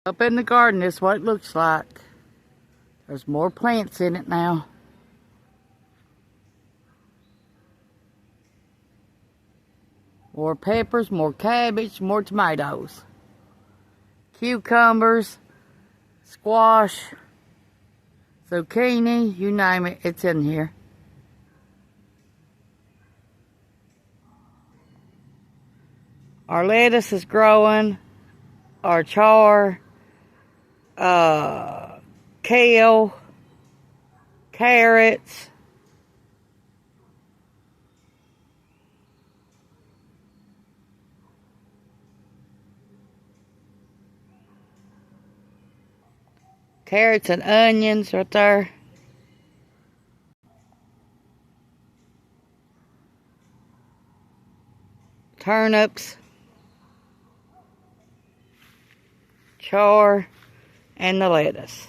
Up in the garden, this is what it looks like. There's more plants in it now. More peppers, more cabbage, more tomatoes. Cucumbers, squash, zucchini, you name it, it's in here. Our lettuce is growing. Our char, kale, carrots, and onions right there. Turnips, char, and the lettuce.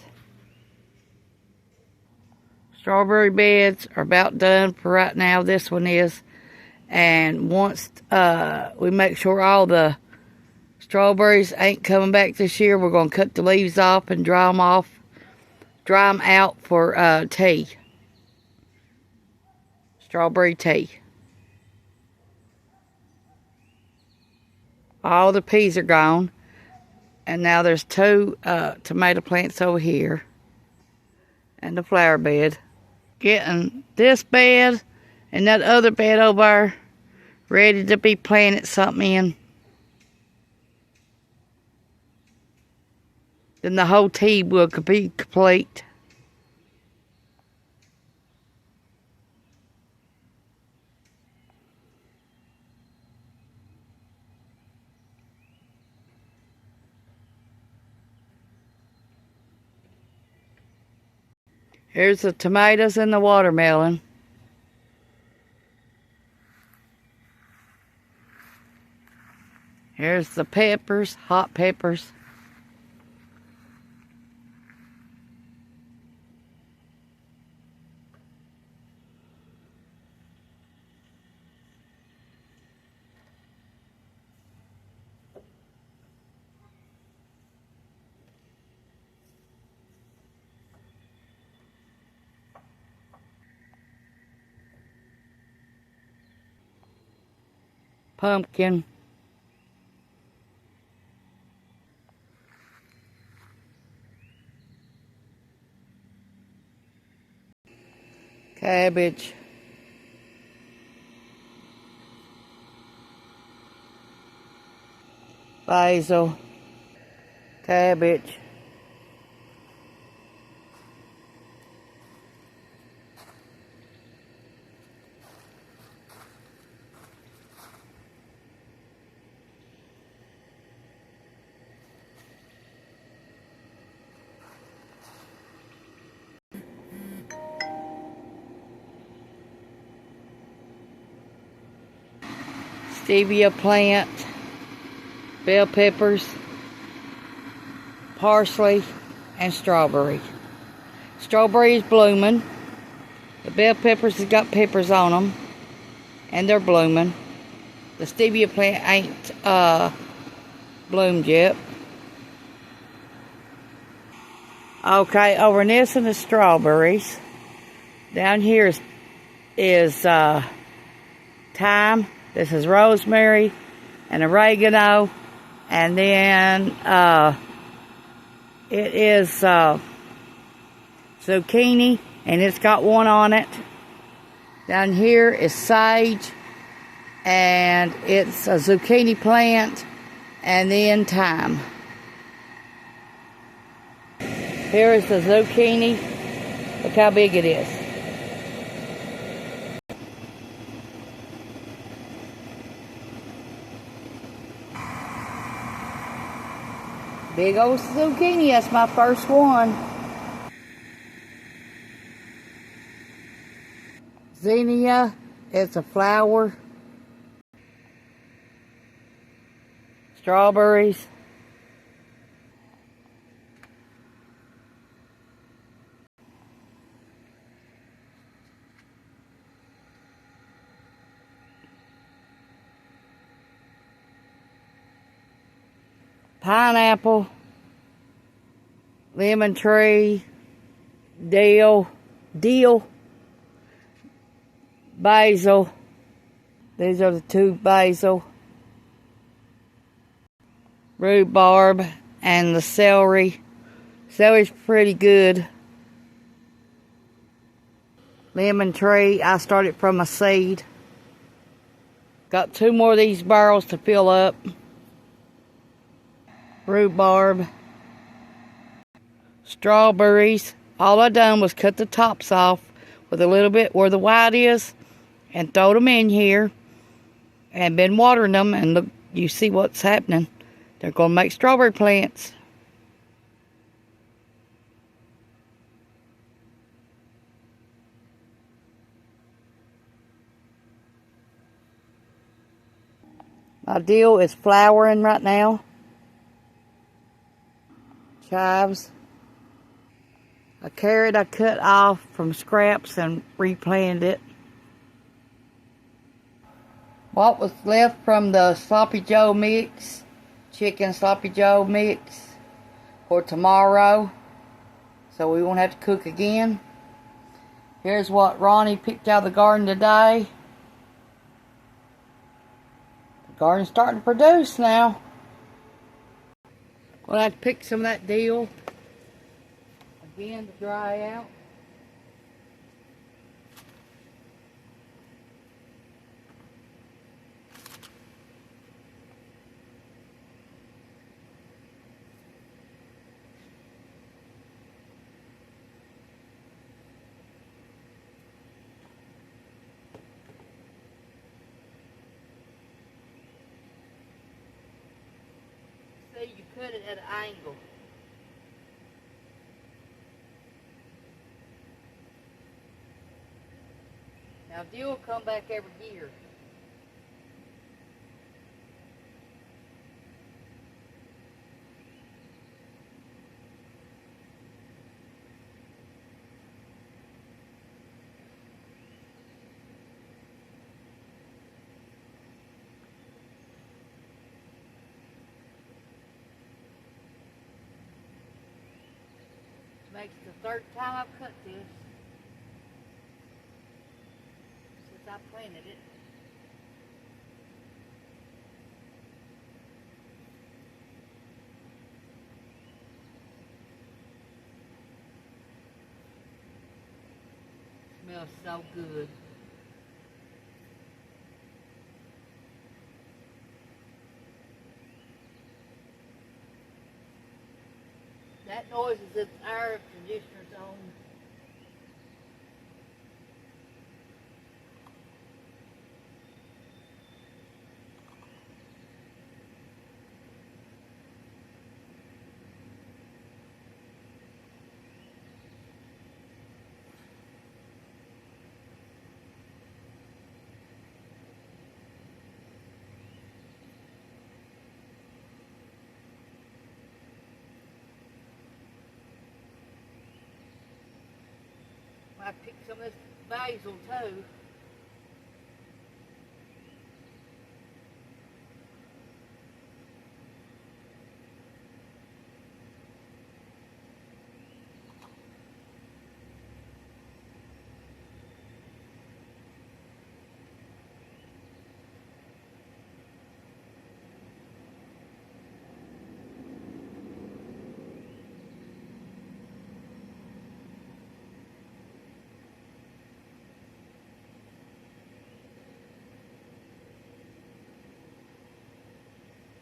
Strawberry beds are about done for right now. This one is. And once we make sure all the strawberries ain't coming back this year, we're going to cut the leaves off and dry them out for tea. Strawberry tea. All the peas are gone. And now there's 2 tomato plants over here. And the flower bed. Getting this bed and that other bed over there ready to be planted something in. Then the whole tea will be complete. Here's the tomatoes and the watermelon. Here's the peppers, hot peppers. Pumpkin. Cabbage. Basil. Cabbage. Stevia plant, bell peppers, parsley, and strawberry. Strawberry is blooming. The bell peppers has got peppers on them, and they're blooming. The stevia plant ain't bloomed yet. Okay, over this and the strawberries. Down here is thyme. This is rosemary and oregano, and then it is zucchini, and it's got one on it. Down here is sage, and it's a zucchini plant, and then thyme. Here is the zucchini. Look how big it is. Big old zucchini, that's my first one. Zinnia, it's a flower. Strawberries. Pineapple. lemon tree, dill, basil. These are the 2 basil, rhubarb, and the celery. Celery's pretty good. Lemon tree, I started from a seed. Got 2 more of these barrels to fill up. Rhubarb. Strawberries. All I done was cut the tops off with a little bit where the white is and throw them in here. And been watering them, and look, you see what's happening. They're going to make strawberry plants. My dill is flowering right now. Chives. A carrot I cut off from scraps and replanted it. What was left from the sloppy joe mix, chicken sloppy joe mix, for tomorrow, so we won't have to cook again. Here's what Ronnie picked out of the garden today. The garden's starting to produce now. We'll have to pick some of that dill again to dry out. See, you cut it at an angle. Now dill will come back every year. Makes the 3rd time I've cut this since I planted it. Smells so good. That noise is the air conditioner's on. I picked some of this basil too.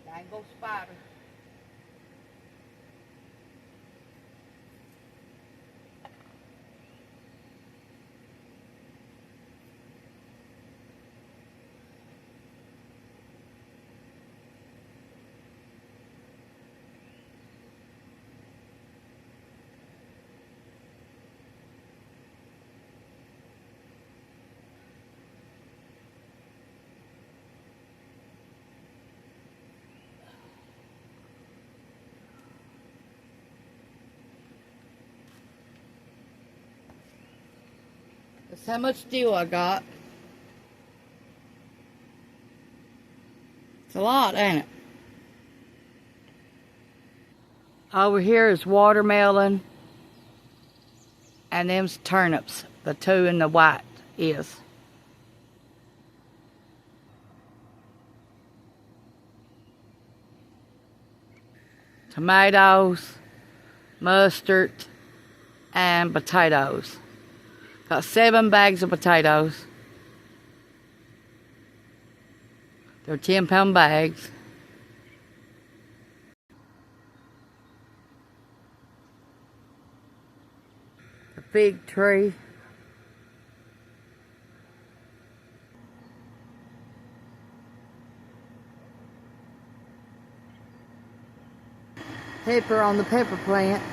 Dangle spider. That's how much steel I got. It's a lot, ain't it? Over here is watermelon, and them's turnips. The two in the white is. Tomatoes, mustard, and potatoes. Got 7 bags of potatoes. They're 10-pound bags. A fig tree. Pepper on the pepper plant.